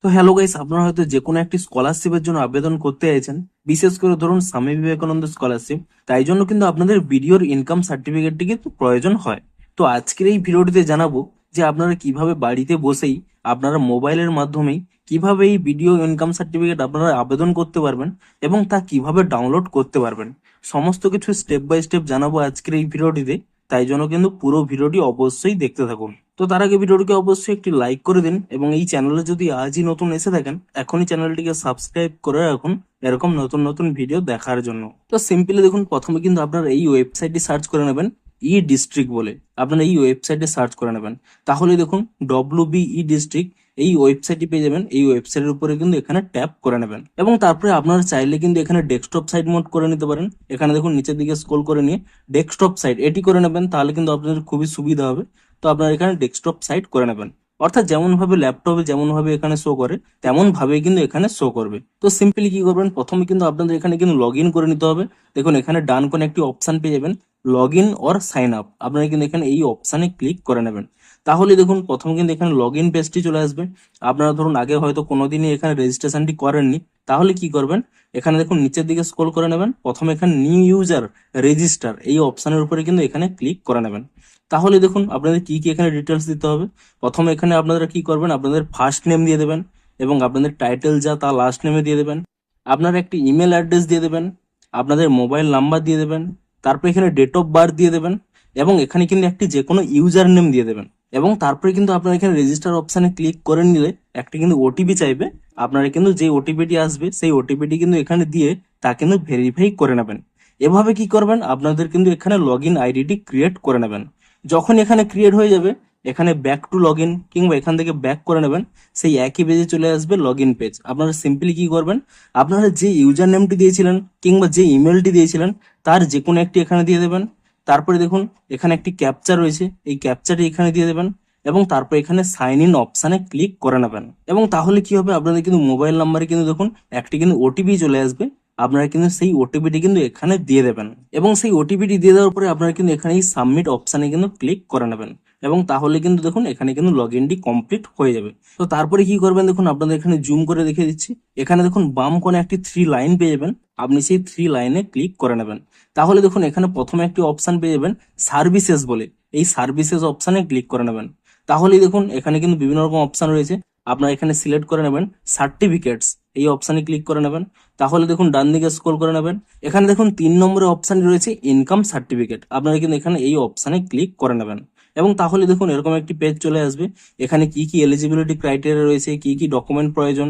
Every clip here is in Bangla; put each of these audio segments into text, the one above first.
তো হ্যালো গাইস, আপনারা হয়তো যে কোনো একটি স্কলারশিপের জন্য আবেদন করতে চাইছেন, বিশেষ করে ধরুন স্বামী বিবেকানন্দ স্কলারশিপ। তাই জন্য কিন্তু আপনাদের ভিডিওর ইনকাম সার্টিফিকেটটি কিন্তু প্রয়োজন হয়। তো আজকের এই ভিডিওটিতে জানাবো যে আপনারা কিভাবে বাড়িতে বসেই আপনারা মোবাইলের মাধ্যমেই কিভাবে এই ভিডিও ইনকাম সার্টিফিকেট আপনারা আবেদন করতে পারবেন এবং তা কিভাবে ডাউনলোড করতে পারবেন। সমস্ত কিছু স্টেপ বাই স্টেপ জানাবো আজকের এই ভিডিওটিতে। তাই জন্য কিন্তু পুরো ভিডিওটি অবশ্যই দেখতে থাকুন। তো তার আগে ভিডিওটিকে অবশ্যই একটি লাইক করে দিন এবং এই চ্যানেলে যদি আজই নতুন এসে থাকেন এখনই চ্যানেলটিকে সাবস্ক্রাইব করে রাখুন এরকম নতুন নতুন ভিডিও দেখার জন্য। তো সিম্পলি দেখুন, প্রথমে কিন্তু আপনারা এই ওয়েবসাইটটি সার্চ করে নেবেন, ই ডিস্ট্রিক্ট বলে আপনারা এই ওয়েবসাইটে সার্চ করে নেবেন। তাহলে দেখুন WBE ডিস্ট্রিক্ট এই ওয়েবসাইটটি পেয়ে যাবেন। এই ওয়েবসাইটের উপরে কিন্তু এখানে ট্যাপ করে নেবেন এবং তারপরে আপনারা চাইলে কিন্তু এখানে ডেস্কটপ সাইট মোড করে নিতে পারেন। এখানে দেখুন নিচের দিকে স্ক্রল করে নিয়ে ডেস্কটপ সাইট এটি করে নেবেন, তাহলে কিন্তু আপনাদের খুবই সুবিধা হবে। তো আপনারা এখানে ডেস্কটপ সাইট করে নেবেন, অর্থাৎ যেমন ভাবে ল্যাপটপে যেমন ভাবে এখানে শো করে তেমন ভাবে কিন্তু এখানে শো করবে। তো সিম্পলি কি করবেন, প্রথমে কিন্তু আপনাদের এখানে কিন্তু লগ ইন করে নিতে হবে। দেখুন এখানে ডান কোণে একটি অপশন পেয়ে যাবেন, log in or sign up. আপনারা কিন্তু এখানে এই অপশানে ক্লিক করে নেবেন। তাহলে দেখুন প্রথম কিন্তু এখানে লগ ইন পেজটি চলে আসবে। আপনারা ধরুন আগে হয়তো কোনোদিনই এখানে রেজিস্ট্রেশনটি করেননি, তাহলে কি করবেন, এখানে দেখুন নিচের দিকে স্ক্রল করে নেবেন, প্রথমে এখানে নিউ ইউজার রেজিস্টার এই অপশনের উপরে কিন্তু এখানে ক্লিক করে নেবেন। তাহলে দেখুন আপনাদের কি কি এখানে ডিটেলস দিতে হবে। প্রথমে এখানে আপনারা কি করবেন, আপনাদের ফার্স্ট নেম দিয়ে দেবেন এবং আপনাদের টাইটেল যা তা লাস্ট নেমে দিয়ে দেবেন। আপনার একটি ইমেল অ্যাড্রেস দিয়ে দেবেন, আপনাদের মোবাইল নাম্বার দিয়ে দেবেন, তারপর এখানে ডেট অফ বার্থ দিয়ে দেবেন এবং এখানে কিন্তু একটি যে কোনো ইউজার নেম দিয়ে দেবেন। এবং তারপরে কিন্তু আপনারা এখানে রেজিস্টার অপশানে ক্লিক করে নিলে একটি কিন্তু ওটিপি চাইবে। আপনারা কিন্তু যে ওটিপিটি আসবে সেই ওটিপিটি কিন্তু এখানে দিয়ে তা কিন্তু ভেরিফাই করে নেবেন। এভাবে কি করবেন, আপনাদের কিন্তু এখানে লগ ইন আইডিটি ক্রিয়েট করে নেবেন। যখন এখানে ক্রিয়েট হয়ে যাবে, এখানে ব্যাক টু লগ ইন কিংবা এখান থেকে ব্যাক করে নেবেন, সেই একই পেজে চলে আসবে লগ ইন পেজ। আপনারা সিম্পলি কি করবেন, আপনারা যে ইউজার নেমটি দিয়েছিলেন কিংবা যে ইমেলটি দিয়েছিলেন তার যে কোনো একটি এখানে দিয়ে দেবেন। তারপরে দেখুন এখানে একটি ক্যাপচা রয়েছে, এই ক্যাপচাটি এখানে দিয়ে দেবেন এবং তারপর এখানে সাইন ইন অপশানে ক্লিক করে নেবেন। এবং তাহলে কি হবে, আপনাদের কিন্তু মোবাইল নাম্বারে কিন্তু দেখুন একটি কিন্তু ওটিপি চলে আসবে। আপনারা কিন্তু সেই ওটিপিটি কিন্তু এখানে দিয়ে দেবেন এবং সেই ওটিপিটি দিয়ে দেওয়ার পরে আপনারা কিন্তু এখানে এই সাবমিট অপশানে কিন্তু ক্লিক করে নেবেন এবং তাহলে কিন্তু দেখুন এখানে কিন্তু লগ ইনটি কমপ্লিট হয়ে যাবে। তো তারপরে কি করবেন, দেখুন আপনাদের এখানে জুম করে দেখিয়ে দিচ্ছি। এখানে দেখুন বাম কোণে একটি 3 লাইন পেয়ে যাবেন, আপনি সেই 3 লাইনে ক্লিক করে নেবেন। তাহলে দেখুন এখানে প্রথমে একটি অপশান পেয়ে যাবেন সার্ভিসেস বলে, এই সার্ভিসেস অপশানে ক্লিক করে নেবেন। তাহলেই দেখুন এখানে কিন্তু বিভিন্ন রকম অপশান রয়েছে, আপনারা এখানে সিলেক্ট করে নেবেন সার্টিফিকেটস এই অপশানে ক্লিক করে নেবেন। তাহলে দেখুন ডান দিকে স্ক্রল করে নেবেন, এখানে দেখুন 3 নম্বরে অপশান রয়েছে ইনকাম সার্টিফিকেট। আপনারা কিন্তু এখানে এই অপশানে ক্লিক করে নেবেন এবং তাহলে দেখুন এরকম একটি পেজ চলে আসবে। এখানে কি কি এলিজিবিলিটি ক্রাইটেরিয়া রয়েছে, কি কি ডকুমেন্ট প্রয়োজন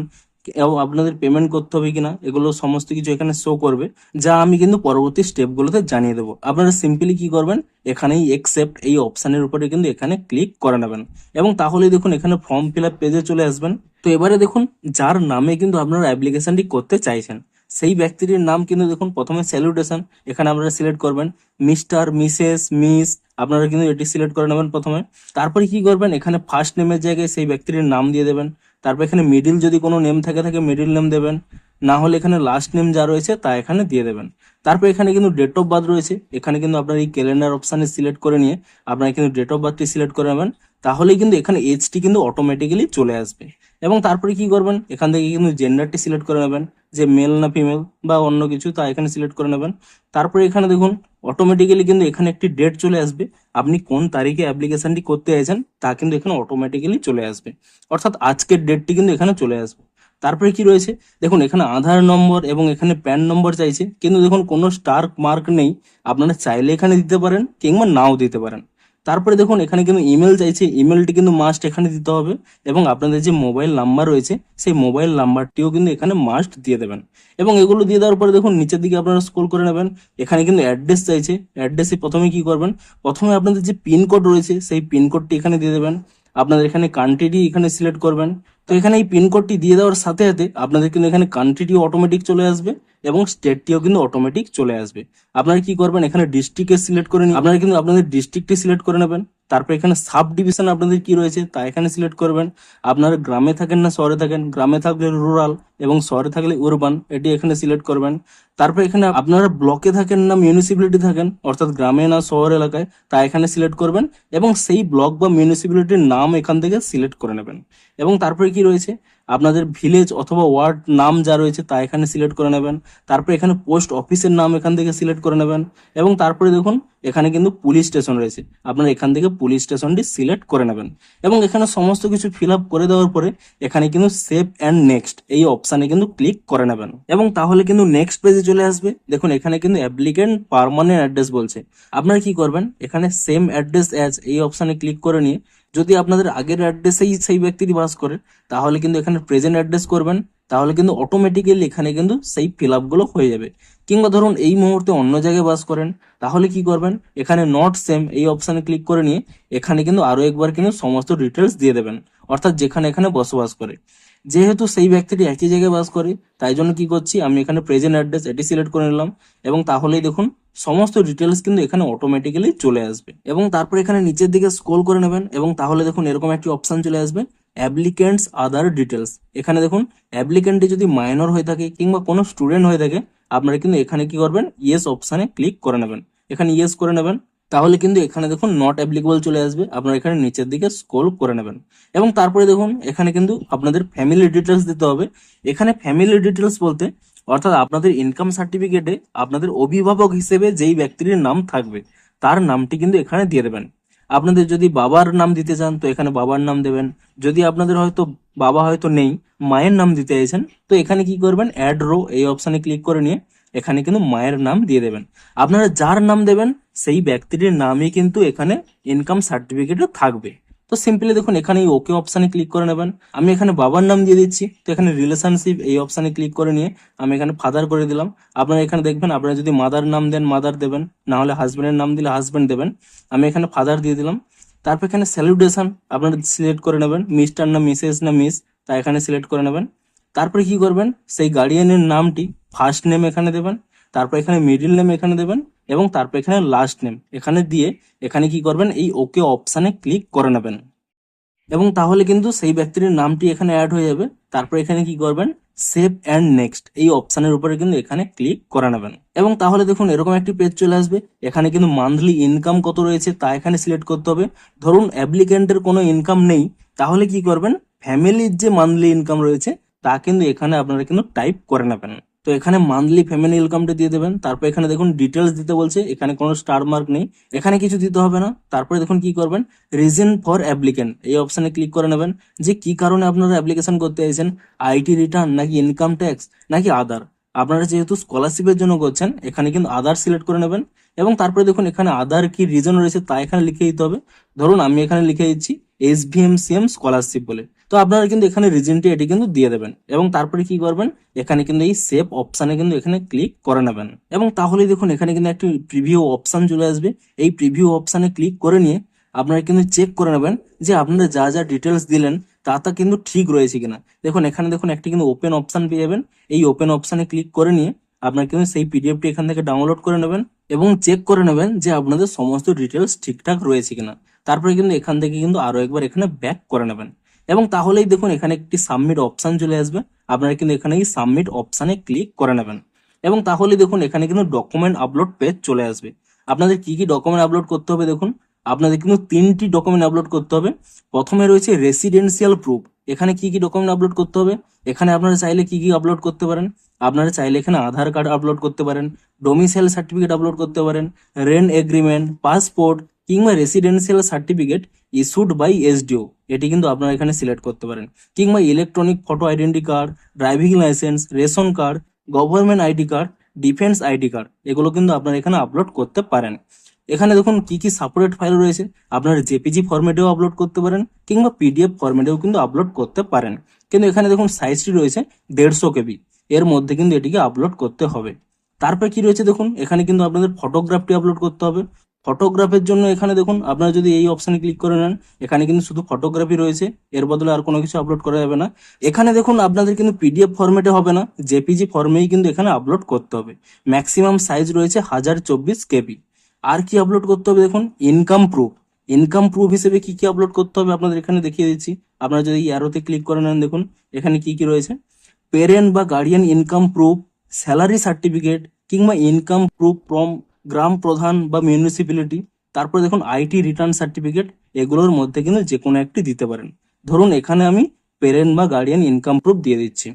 এবং আপনাদের পেমেন্ট করতে হবে কিনা, এগুলো সমস্ত কিছু এখানে শো করবে, যা আমি কিন্তু পরবর্তী স্টেপগুলোতে জানিয়ে দেবো। আপনারা সিম্পলি কি করবেন, এখানেই একসেপ্ট এই অপশানের উপরে কিন্তু এখানে ক্লিক করে নেবেন এবং তাহলেই দেখুন এখানে ফর্ম ফিল আপ পেজে চলে আসবেন। তো এবারে দেখুন যার নামে কিন্তু আপনারা অ্যাপ্লিকেশনটি করতে চাইছেন সেই ব্যক্তিটির নাম কিন্তু দেখুন প্রথমে স্যালুটেশন এখানে আপনারা সিলেক্ট করবেন, মিস্টার, মিসেস, মিস, আপনারা কিন্তু এটি সিলেক্ট করে নেবেন প্রথমে। তারপরে কি করবেন, এখানে ফার্স্ট নেমের জায়গায় সেই ব্যক্তিটির নাম দিয়ে দেবেন। তারপর এখানে মিডিল যদি কোনো নেম থাকে মিডিল নেম দেবেন, না হলে এখানে লাস্ট নেম যা রয়েছে তা এখানে দিয়ে দেবেন। তারপর এখানে কিন্তু ডেট অফ বার্থ রয়েছে, এখানে কিন্তু আপনার এই ক্যালেন্ডার অপশানে সিলেক্ট করে নিয়ে আপনারা কিন্তু ডেট অফ বার্থটি সিলেক্ট করে নেবেন। তাহলেই কিন্তু এখানে এজটি কিন্তু অটোমেটিক্যালি চলে আসবে এবং তারপরে কি করবেন, এখান থেকে কিন্তু জেন্ডারটি সিলেক্ট করে নেবেন, যে মেল না ফিমেল বা অন্য কিছু তা এখানে সিলেক্ট করে নেবেন। তারপরে এখানে দেখুন অটোমেটিক্যালি কিন্তু এখানে একটি ডেট চলে আসবে, আপনি কোন তারিখে অ্যাপ্লিকেশনটি করতে চাইছেন তা কিন্তু এখানে অটোমেটিক্যালি চলে আসবে, অর্থাৎ আজকের ডেটটি কিন্তু এখানে চলে আসবে। তারপরে কি রয়েছে, দেখুন এখানে আধার নম্বর এবং এখানে প্যান নম্বর চাইছে, কিন্তু দেখুন কোনো স্টার মার্ক নেই, আপনারা চাইলে এখানে দিতে পারেন কিংবা নাও দিতে পারেন। তারপরে দেখুন এখানে কিন্তু ইমেল চাইছে, ইমেলটি কিন্তু মাস্ট এখানে দিতে হবে এবং আপনাদের যে মোবাইল নাম্বার রয়েছে সেই মোবাইল নাম্বারটিও কিন্তু এখানে মাস্ট দিয়ে দেবেন। এবং এগুলো দিয়ে দেওয়ার পরে দেখুন নিচের দিকে আপনারা স্ক্রল করে নেবেন, এখানে কিন্তু অ্যাড্রেস চাইছে। অ্যাড্রেসে প্রথমে কি করবেন, প্রথমে আপনাদের যে পিনকোড রয়েছে সেই পিনকোডটি এখানে দিয়ে দেবেন। আপনাদের এখানে কান্ট্রিটি এখানে সিলেক্ট করবেন। তো এখানে এই পিনকোডটি দিয়ে দেওয়ার সাথে সাথে আপনাদের কিন্তু এখানে কান্ট্রিটিও অটোমেটিক চলে আসবে এবং স্টেটটিও কিন্তু অটোমেটিক চলে আসবে। আপনারা কি করবেন, এখানে ডিস্ট্রিক্টে সিলেক্ট করে নিন, আপনারা কিন্তু আপনাদের ডিস্ট্রিক্টটি সিলেক্ট করে নেবেন। তারপর এখানে সাব ডিভিশন আপনাদের কি রয়েছে তা এখানে সিলেক্ট করবেন। আপনারা গ্রামে থাকেন না শহরে থাকেন, গ্রামে থাকলে রুরাল এবং শহরে থাকলে উরবান, এটি এখানে সিলেক্ট করবেন। তারপর এখানে আপনারা ব্লকে থাকেন না মিউনিসিপ্যালিটি থাকেন, অর্থাৎ গ্রামে না শহর এলাকায়, তা এখানে সিলেক্ট করবেন এবং সেই ব্লক বা মিউনিসিপ্যালিটির নাম এখান থেকে সিলেক্ট করে নেবেন। এবং তারপরে কি রয়েছে, আপনাদের ভিলেজ অথবা ওয়ার্ড নাম যা রয়েছে তা এখানে সিলেক্ট করে নেবেন। তারপরে এখানে পোস্ট অফিসের নাম এখান থেকে সিলেক্ট করে নেবেন। এবং তারপরে দেখুন এখানে কিন্তু পুলিশ স্টেশন রয়েছে, আপনারা এখান থেকে পুলিশ স্টেশনটি সিলেক্ট করে নেবেন। এবং এখানে সমস্ত কিছু ফিল আপ করে দেওয়ার পরে এখানে কিন্তু সেভ অ্যান্ড নেক্সট এই অপশানে কিন্তু ক্লিক করে নেবেন। এবং তাহলে কিন্তু নেক্সট পেজে চলে আসবে। দেখুন এখানে কিন্তু অ্যাপ্লিকেন্ট পার্মানেন্ট অ্যাড্রেস বলছে, আপনারা কি করবেন, এখানে সেম অ্যাড্রেস অ্যাজ এই অপশানে ক্লিক করে নিয়ে যদি আপনাদের আগের অ্যাড্রেসেই সেই ব্যক্তিটি বাস করে তাহলে কিন্তু এখানে প্রেজেন্ট অ্যাড্রেস করবেন, তাহলে কিন্তু অটোমেটিক্যালি এখানে কিন্তু সেই ফিল আপগুলো হয়ে যাবে। কিংবা ধরুন এই মুহূর্তে অন্য জায়গায় বাস করেন, তাহলে কি করবেন, এখানে নট সেম এই অপশানে ক্লিক করে নিয়ে এখানে কিন্তু আরো একবার কিন্তু সমস্ত ডিটেলস দিয়ে দেবেন, অর্থাৎ যেখানে এখানে বসবাস করে। যেহেতু সেই ব্যক্তিটি একই জায়গায় বাস করে তাই জন্য কি করছি, আমি এখানে প্রেজেন্ট অ্যাড্রেস এটি সিলেক্ট করে নিলাম এবং তাহলেই দেখুন সমস্ত ডিটেলস কিন্তু এখানে অটোমেটিক্যালি চলে আসবে। এবং তারপর এখানে নিচের দিকে স্ক্রল করে নেবেন এবং তাহলে দেখুন এরকম একটি অপশন চলে আসবে, অ্যাপ্লিকেন্টস আদার ডিটেলস। এখানে দেখুন অ্যাপ্লিকেন্টটি যদি মাইনর হয়ে থাকে কিংবা কোনো স্টুডেন্ট হয়ে থাকে আপনারা কিন্তু এখানে কি করবেন, ইয়েস অপশানে ক্লিক করে নেবেন। এখানে ইয়েস করে নেবেন, তাহলে কিন্তু এখানে দেখুন নট অ্যাপ্লিকেবল চলে আসবে, আপনারা এখানে নিচের দিকে স্ক্রল করে নেবেন। এবং তারপরে দেখুন এখানে কিন্তু আপনাদের ফ্যামিলি ডিটেলস দিতে হবে। এখানে ফ্যামিলি ডিটেলস বলতে অর্থাৎ আপনাদের ইনকাম সার্টিফিকেটে আপনাদের অভিভাবক হিসেবে যেই ব্যক্তির নাম থাকবে তার নামটি কিন্তু এখানে দিয়ে দেবেন। আপনাদের যদি বাবার নাম দিতে চান তো এখানে বাবার নাম দেবেন। যদি আপনাদের হয়তো বাবা হয়তো নেই, মায়ের নাম দিতে চাইছেন, তো এখানে কি করবেন, অ্যাড রো এই অপশানে ক্লিক করে নিয়ে এখানে কিন্তু মায়ের নাম দিয়ে দেবেন। আপনারা যার নাম দেবেন সেই ব্যক্তিটির নামই কিন্তু এখানে ইনকাম সার্টিফিকেটে থাকবে। তো সিম্পলি দেখুন এখানে এই ওকে অপশানে ক্লিক করে নেবেন। আমি এখানে বাবার নাম দিয়ে দিচ্ছি, তো এখানে রিলেশনশিপ এই অপশানে ক্লিক করে নিয়ে আমি এখানে ফাদার করে দিলাম। আপনারা এখানে দেখবেন আপনারা যদি মাদার নাম দেন মাদার দেবেন, না হলে হাজবেন্ডের নাম দিলে হাজবেন্ড দেবেন। আমি এখানে ফাদার দিয়ে দিলাম। তারপর এখানে স্যালুটেশন আপনারা সিলেক্ট করে নেবেন, মিস্টার না মিসেস না মিস, তা এখানে সিলেক্ট করে নেবেন। তারপরে কি করবেন, সেই গার্ডিয়ানের নামটি ফার্স্ট নেম এখানে দেবেন, তারপর এখানে মিডিল নেম এখানে দেবেন এবং তারপর এখানে লাস্ট নেম এখানে দিয়ে এখানে কি করবেন, এই ওকে অপশানে ক্লিক করে নেবেন। এবং তাহলে কিন্তু সেই ব্যক্তির নামটি এখানে অ্যাড হয়ে যাবে। তারপর এখানে কি করবেন, সেভ অ্যান্ড নেক্সট এই অপশানের উপরে কিন্তু এখানে ক্লিক করে নেবেন। এবং তাহলে দেখুন এরকম একটি পেজ চলে আসবে। এখানে কিন্তু মান্থলি ইনকাম কত রয়েছে তা এখানে সিলেক্ট করতে হবে। ধরুন অ্যাপ্লিকেন্টের কোনো ইনকাম নেই, তাহলে কি করবেন, ফ্যামিলির যে মান্থলি ইনকাম রয়েছে তা কিন্তু এখানে আপনারা কিন্তু টাইপ করে নেবেন। তো এখানে মান্থলি ফ্যামিলি ইনকামটা দিয়ে দেবেন। তারপর এখানে দেখুন ডিটেলস দিতে বলছে, এখানে কোনো স্টার মার্ক নেই, এখানে কিছু দিতে হবে না। তারপরে দেখুন কি করবেন, রিজন ফর অ্যাপ্লিকেন্ট এই অপশানে ক্লিক করে নেবেন, যে কি কারণে আপনারা অ্যাপ্লিকেশন করতে চাইছেন, আইটি রিটার্ন নাকি ইনকাম ট্যাক্স নাকি আদার। আপনারা যেহেতু স্কলারশিপের জন্য করছেন এখানে কিন্তু আদার সিলেক্ট করে নেবেন। এবং তারপরে দেখুন এখানে আদার কি রিজন রয়েছে তা এখানে লিখে দিতে হবে। ধরুন আমি এখানে লিখে দিচ্ছি SVMCM স্কলারশিপ বলে, তো আপনারা কিন্তু এখানে রিজনটি এটি কিন্তু দিয়ে দেবেন। এবং তারপরে কি করবেন, এখানে কিন্তু এই সেভ অপশানে কিন্তু এখানে ক্লিক করে নেবেন। এবং তাহলে দেখুন এখানে কিন্তু একটি প্রিভিউ অপশান চলে আসবে। এই প্রিভিউ অপশানে ক্লিক করে নিয়ে আপনারা কিন্তু চেক করে নেবেন যে আপনারা যা যা ডিটেলস দিলেন তা কিন্তু ঠিক রয়েছে কিনা। দেখুন এখানে দেখুন একটি কিন্তু ওপেন অপশান পেয়ে যাবেন। এই ওপেন অপশানে ক্লিক করে নিয়ে আপনারা কিন্তু সেই পিডিএফটি এখান থেকে ডাউনলোড করে নেবেন এবং চেক করে নেবেন যে আপনাদের সমস্ত ডিটেলস ঠিকঠাক রয়েছে কিনা। তারপরে কিন্তু এখান থেকে কিন্তু আরো একবার এখানে ব্যাক করে নেবেন। এবং তাহলেই দেখুন এখানে একটি সাবমিট অপশান চলে আসবে। আপনারা কিন্তু এখানে এই সাবমিট অপশানে ক্লিক করে নেবেন। এবং তাহলে দেখুন এখানে কিন্তু ডকুমেন্ট আপলোড পেজ চলে আসবে। আপনাদের কি কি ডকুমেন্ট আপলোড করতে হবে, দেখুন আপনাদের কিন্তু 3টি ডকুমেন্ট আপলোড করতে হবে। প্রথমে রয়েছে রেসিডেন্সিয়াল প্রুফ। এখানে কি কি ডকুমেন্ট আপলোড করতে হবে, এখানে আপনারা চাইলে কি কি আপলোড করতে পারেন, আপনারা চাইলে এখানে আধার কার্ড আপলোড করতে পারেন, ডোমিসাইল সার্টিফিকেট আপলোড করতে পারেন, রেন্ট এগ্রিমেন্ট, পাসপোর্ট কিংবা residential certificate issued by SDO এটি কিন্তু আপনারা এখানে সিলেক্ট করতে পারেন, কিংবা electronic photo identity card, driving licence, ration card, government ID card, defence ID card এগুলো কিন্তু আপনারা এখানে আপলোড করতে পারেন। এখানে দেখুন কি কি সাপারেট ফাইল রয়েছে, আপনারা জেপিজি ফরম্যাটেও আপলোড করতে পারেন কিংবা PDF ফরম্যাটেও কিন্তু আপলোড করতে পারেন। কিন্তু এখানে দেখুন সাইজটি রয়েছে 150 KB, এর মধ্যে কিন্তু এটিকে আপলোড করতে হবে। তারপর কি রয়েছে দেখুন এখানে কিন্তু আপনাদের ফটোগ্রাফটি আপলোড করতে হবে। ফটোগ্রাফের জন্য এখানে দেখুন আপনারা যদি এই অপশানে ক্লিক করে নেন এখানে কিন্তু শুধু ফটোগ্রাফি রয়েছে, এর বদলে আর কোনো কিছু আপলোড করা যাবে না। এখানে দেখুন আপনাদের কিন্তু PDF ফরম্যাটে হবে না, জেপিজি ফর্মেই কিন্তু এখানে আপলোড করতে হবে। ম্যাক্সিমাম সাইজ রয়েছে 1024 KB। আর কি আপলোড করতে হবে দেখুন, ইনকাম প্রুফ। ইনকাম প্রুফ হিসেবে কি কি আপলোড করতে হবে আপনাদের এখানে দেখিয়ে দিচ্ছি। আপনারা যদি অ্যারোতে ক্লিক করে নেন, দেখুন এখানে কি কি রয়েছে। পেরেন্ট বা guardian income proof, salary certificate কিংবা ইনকাম প্রুফ ফ্রম গ্রাম প্রধান বা মিউনিসিপ্যালিটি, তারপরে দেখুন আইটি রিটার্ন সার্টিফিকেট, এগুলোর মধ্যে কিন্তু যে কোনো একটি দিতে পারেন। ধরুন এখানে আমি পেরেন্ট বা গার্ডিয়ান ইনকাম প্রুফ দিয়ে দিচ্ছি।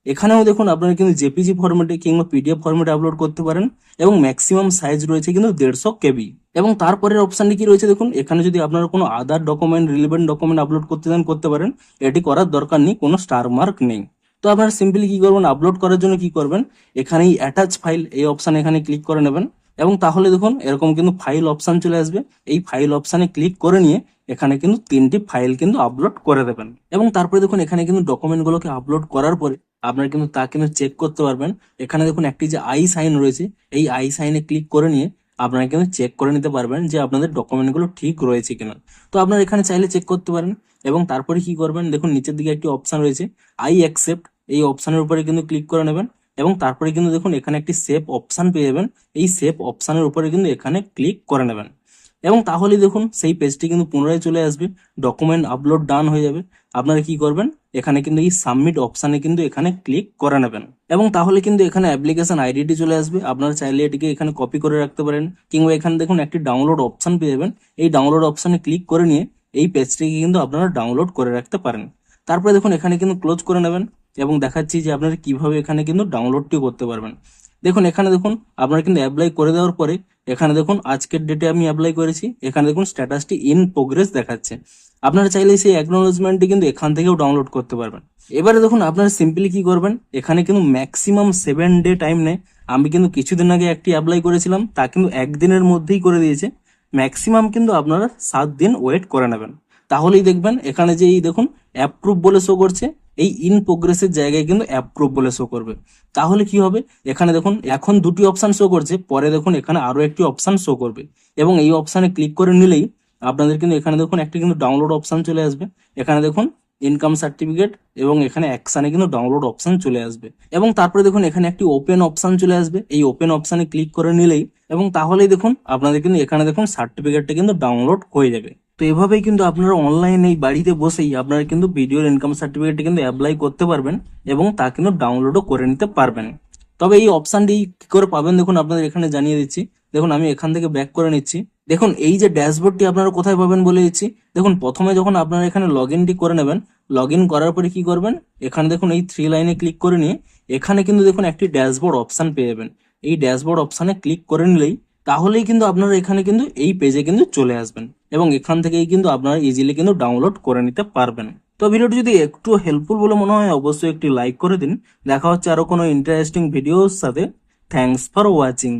এখানেও দেখুন আপনারা কিন্তু জেপিজি ফরম্যাটে কিংবা পিডিএফ ফরম্যাটে আপলোড করতে পারেন এবং ম্যাক্সিমাম সাইজ রয়েছে কিন্তু 150 কেবি। এবং তারপরের অপশনটি কি রয়েছে দেখুন, এখানে যদি আপনারা কোনো other document, relevant document upload করতে চান করতে পারেন, এটি করার দরকার নেই, কোনো স্টার মার্ক নেই। তো আপনারা সিম্পলি কি করবেন, আপলোড করার জন্য কি করবেন, এখানেই অ্যাটাচ ফাইল এই অপশন এখানে ক্লিক করে নেবেন এবং তাহলে দেখুন এরকম কিন্তু ফাইল অপশন চলে আসবে। এই ফাইল অপশনে ক্লিক করে নিয়ে এখানে কিন্তু 3টি ফাইল কিন্তু আপলোড করে দেবেন এবং তারপরে দেখুন এখানে কিন্তু ডকুমেন্টগুলোকে আপলোড করার পরে আপনারা কিন্তু তা কিন্তু চেক করতে পারবেন। এখানে দেখুন একটি যে আই সাইন রয়েছে, এই আই সাইনে ক্লিক করে নিয়ে আপনারা কিন্তু চেক করে নিতে পারবেন যে আপনাদের ডকুমেন্টগুলো ঠিক রয়েছে কিনা। তো আপনারা এখানে চাইলে চেক করতে পারেন এবং তারপরে কি করবেন, দেখুন নিচের দিকে একটি অপশন রয়েছে আই অ্যাকসেপ্ট, এই অপশনের উপরে কিন্তু ক্লিক করে নেবেন এবং তারপরে কিন্তু দেখুন এখানে একটি সেভ অপশন পেয়ে যাবেন। এই সেভ অপশনের উপরে কিন্তু এখানে ক্লিক করে নেবেন এবং তাহলে দেখুন সেই পেজটি কিন্তু পুনরায় চলে আসবে, ডকুমেন্ট আপলোড ডান হয়ে যাবে। আপনারা কি করবেন, এখানে কিন্তু এই সাবমিট অপশানে কিন্তু এখানে ক্লিক করে নেবেন এবং তাহলে কিন্তু এখানে অ্যাপ্লিকেশন আইডিটি চলে আসবে। আপনারা চাইলে এটিকে এখানে কপি করে রাখতে পারেন কিংবা এখানে দেখুন একটি ডাউনলোড অপশন পেয়ে যাবেন। এই ডাউনলোড অপশানে ক্লিক করে নিয়ে এই পেজটিকে কিন্তু আপনারা ডাউনলোড করে রাখতে পারেন। তারপরে দেখুন এখানে কিন্তু ক্লোজ করে নেবেন এবং দেখাচ্ছি যে আপনারা কিভাবে এখানে কিন্তু ডাউনলোডটি করতে পারবেন। দেখুন এখানে দেখুন আপনারা কিন্তু অ্যাপ্লাই করে দেওয়ার পরে এখানে দেখুন আজকের ডেটে আমি অ্যাপ্লাই করেছি, এখানে দেখুন স্ট্যাটাসটি ইন প্রোগ্রেস দেখাচ্ছে। আপনারা চাইলে সেই অ্যাকনোলেজমেন্টটি কিন্তু এখান থেকেও ডাউনলোড করতে পারবেন। এবারে দেখুন আপনারা সিম্পলি কি করবেন, এখানে কিন্তু ম্যাক্সিমাম 7 ডে টাইম নেয়। আমি কিন্তু কিছুদিন আগে একটি অ্যাপ্লাই করেছিলাম, তা কিন্তু একদিনের মধ্যেই করে দিয়েছে। ম্যাক্সিমাম কিন্তু আপনারা 7 দিন ওয়েট করে নেবেন, তাহলেই দেখবেন এখানে যে এই দেখুন অ্যাপ্রুভ বলে শো করছে, এই ইন প্রোগ্রেসের জায়গায় কিন্তু অ্যাপ্রুভ বলে শো করবে। তাহলে কি হবে, এখানে দেখুন এখন 2টি অপশন শো করছে, পরে দেখুন এখানে আরো একটি অপশন শো করবে এবং এই অপশনে ক্লিক করে নিলেই আপনাদের কিন্তু এখানে দেখুন একটি কিন্তু ডাউনলোড অপশন চলে আসবে। এখানে দেখুন ইনকাম সার্টিফিকেট এবং এখানে অ্যাকশনে কিন্তু ডাউনলোড অপশন চলে আসবে এবং তারপরে দেখুন এখানে একটি ওপেন অপশন চলে আসবে। এই ওপেন অপশনে ক্লিক করে নিলেই এবং তাহলেই দেখুন আপনাদের কিন্তু এখানে দেখুন সার্টিফিকেটটা কিন্তু ডাউনলোড হয়ে যাবে। তো এভাবেই কিন্তু আপনারা অনলাইনে এই বাড়িতে বসেই আপনারা কিন্তু ভিডিওর ইনকাম সার্টিফিকেটটি কিন্তু অ্যাপ্লাই করতে পারবেন এবং তা কিন্তু ডাউনলোডও করে নিতে পারবেন। তবে এই অপশনটি কি করে পাবেন দেখুন আপনাদের এখানে জানিয়ে দিচ্ছি। দেখুন আমি এখান থেকে ব্যাক করে নিচ্ছি। দেখুন এই যে ড্যাশবোর্ডটি আপনারা কোথায় পাবেন বলে দিচ্ছি। দেখুন প্রথমে যখন আপনারা এখানে লগ ইনটি করে নেবেন, লগ ইন করার পরে কি করবেন, এখানে দেখুন এই 3 লাইনে ক্লিক করে নিয়ে এখানে কিন্তু দেখুন একটি ড্যাশবোর্ড অপশন পেয়ে যাবেন। এই ড্যাশবোর্ড অপশনে ক্লিক করে নিলেই তাহলেই কিন্তু আপনারা এখানে কিন্তু এই পেজে কিন্তু চলে আসবেন এবং এখান থেকেই কিন্তু আপনারা ইজিলি কিন্তু ডাউনলোড করে নিতে পারবেন। তো ভিডিওটি যদি একটু হেল্পফুল বলে মনে হয় অবশ্যই একটি লাইক করে দিন। দেখা হচ্ছে আরো কোনো ইন্টারেস্টিং ভিডিওর সাথে। Thanks for watching.